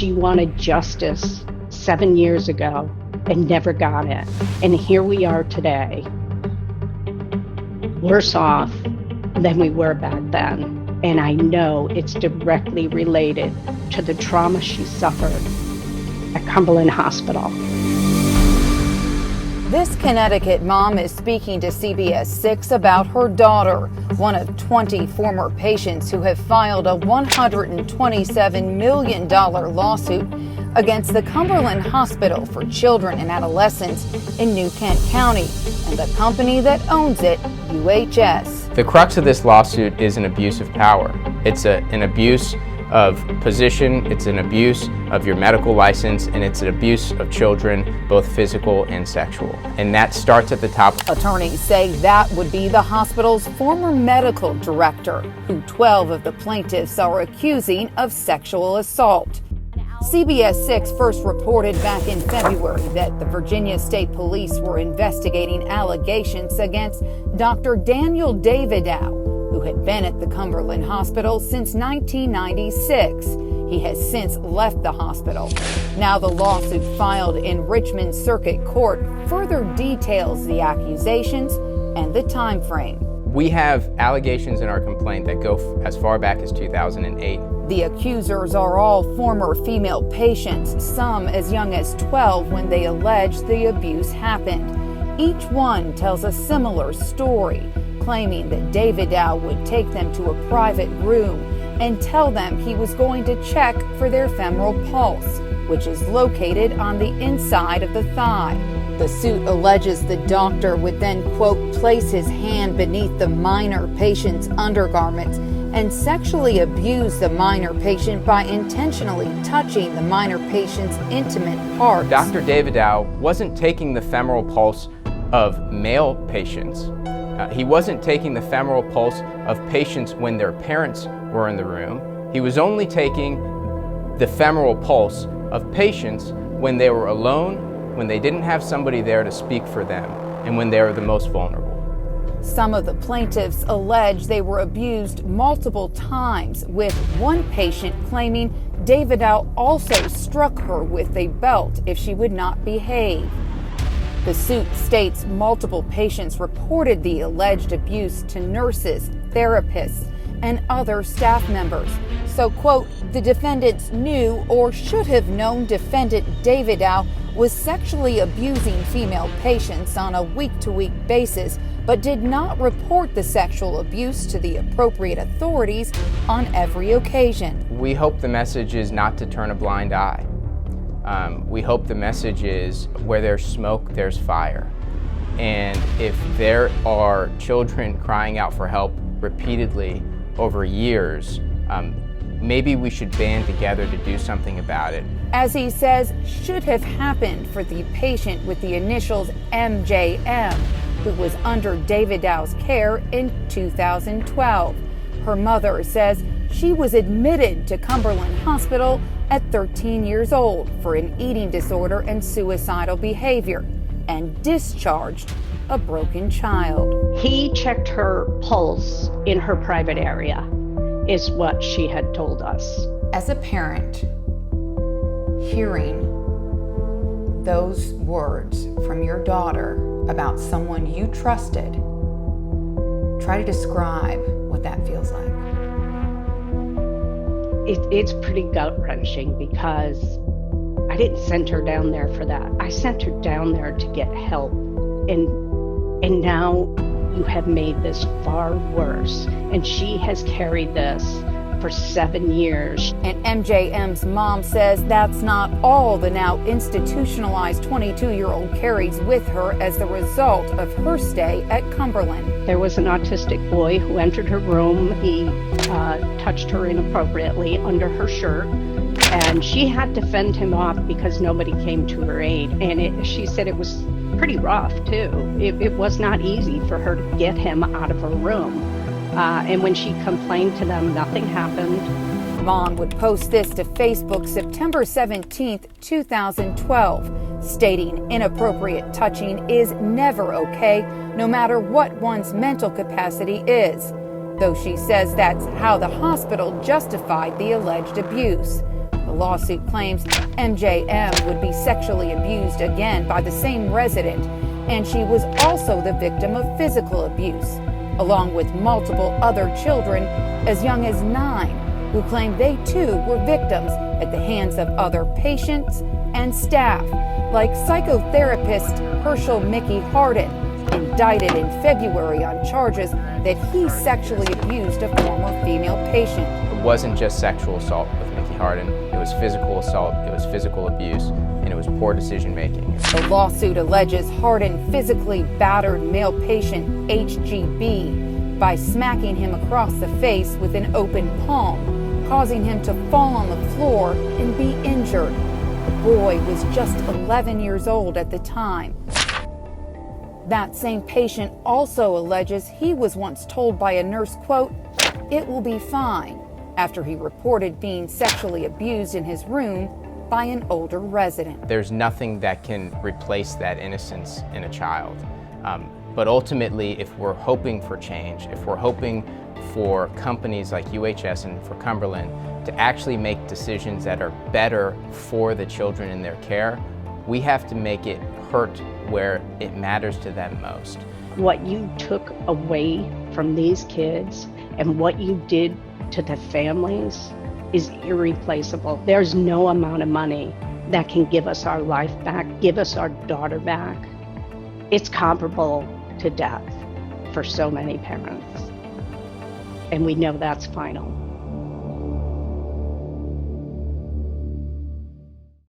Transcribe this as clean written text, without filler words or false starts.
She wanted justice 7 years ago and never got it. And here we are today, worse off than we were back then. And I know it's directly related to the trauma she suffered at Cumberland Hospital. This Connecticut mom is speaking to CBS 6 about her daughter, one of 20 former patients who have filed a $127 million lawsuit against the Cumberland Hospital for Children and Adolescents in New Kent County and the company that owns it, UHS. The crux of this lawsuit is an abuse of power. It's an abuse of position, it's an abuse of your medical license, and it's an abuse of children, both physical and sexual. And that starts at the top. Attorneys say that would be the hospital's former medical director, who 12 of the plaintiffs are accusing of sexual assault. CBS 6 first reported back in February that the Virginia State Police were investigating allegations against Dr. Daniel Davidow, who had been at the Cumberland Hospital since 1996. He has since left the hospital. Now the lawsuit filed in Richmond Circuit Court further details the accusations and the time frame. We have allegations in our complaint that go as far back as 2008. The accusers are all former female patients, some as young as 12 when they allege the abuse happened. Each one tells a similar story, claiming that Davidow would take them to a private room and tell them he was going to check for their femoral pulse, which is located on the inside of the thigh. The suit alleges the doctor would then, quote, place his hand beneath the minor patient's undergarments and sexually abuse the minor patient by intentionally touching the minor patient's intimate parts. Dr. Davidow wasn't taking the femoral pulse of male patients. He wasn't taking the femoral pulse of patients when their parents were in the room. He was only taking the femoral pulse of patients when they were alone, when they didn't have somebody there to speak for them, and when they were the most vulnerable. Some of the plaintiffs allege they were abused multiple times, with one patient claiming Davidow also struck her with a belt if she would not behave. The suit states multiple patients reported the alleged abuse to nurses, therapists, and other staff members. So, quote, the defendants knew or should have known defendant Davidow was sexually abusing female patients on a week-to-week basis, but did not report the sexual abuse to the appropriate authorities on every occasion. We hope the message is not to turn a blind eye. We hope the message is where there's smoke, there's fire. And if there are children crying out for help repeatedly over years, maybe we should band together to do something about it. As he says, should have happened for the patient with the initials MJM, who was under Davidow's care in 2012. Her mother says she was admitted to Cumberland Hospital at 13 years old for an eating disorder and suicidal behavior, and discharged a broken child. He checked her pulse in her private area, is what she had told us. As a parent, hearing those words from your daughter about someone you trusted, try to describe what that feels like. It's pretty gut-wrenching because I didn't send her down there for that. I sent her down there to get help. And now you have made this far worse. And she has carried this for 7 years. And MJM's mom says that's not all the now institutionalized 22-year-old carries with her as the result of her stay at Cumberland. There was an autistic boy who entered her room. He touched her inappropriately under her shirt, and she had to fend him off because nobody came to her aid. And she said it was pretty rough, too. It was not easy for her to get him out of her room. And when she complained to them, nothing happened. Mom would post this to Facebook September 17th, 2012, stating inappropriate touching is never okay, no matter what one's mental capacity is. Though she says that's how the hospital justified the alleged abuse. The lawsuit claims MJM would be sexually abused again by the same resident, and she was also the victim of physical abuse, along with multiple other children as young as 9 who claimed they too were victims at the hands of other patients and staff, like psychotherapist Herschel Mickey Hardin, indicted in February on charges that he sexually abused a former female patient. It wasn't just sexual assault with Mickey Hardin. It was physical assault, it was physical abuse, and it was poor decision making. The lawsuit alleges Hardin physically battered male patient HGB by smacking him across the face with an open palm, causing him to fall on the floor and be injured. The boy was just 11 years old at the time. That same patient also alleges he was once told by a nurse, quote, "It will be fine," after he reported being sexually abused in his room by an older resident. There's nothing that can replace that innocence in a child. But ultimately, if we're hoping for change, if we're hoping for companies like UHS and for Cumberland to actually make decisions that are better for the children in their care, we have to make it hurt where it matters to them most. What you took away from these kids and what you did to the families is irreplaceable. There's no amount of money that can give us our life back, give us our daughter back. It's comparable to death for so many parents. And we know that's final.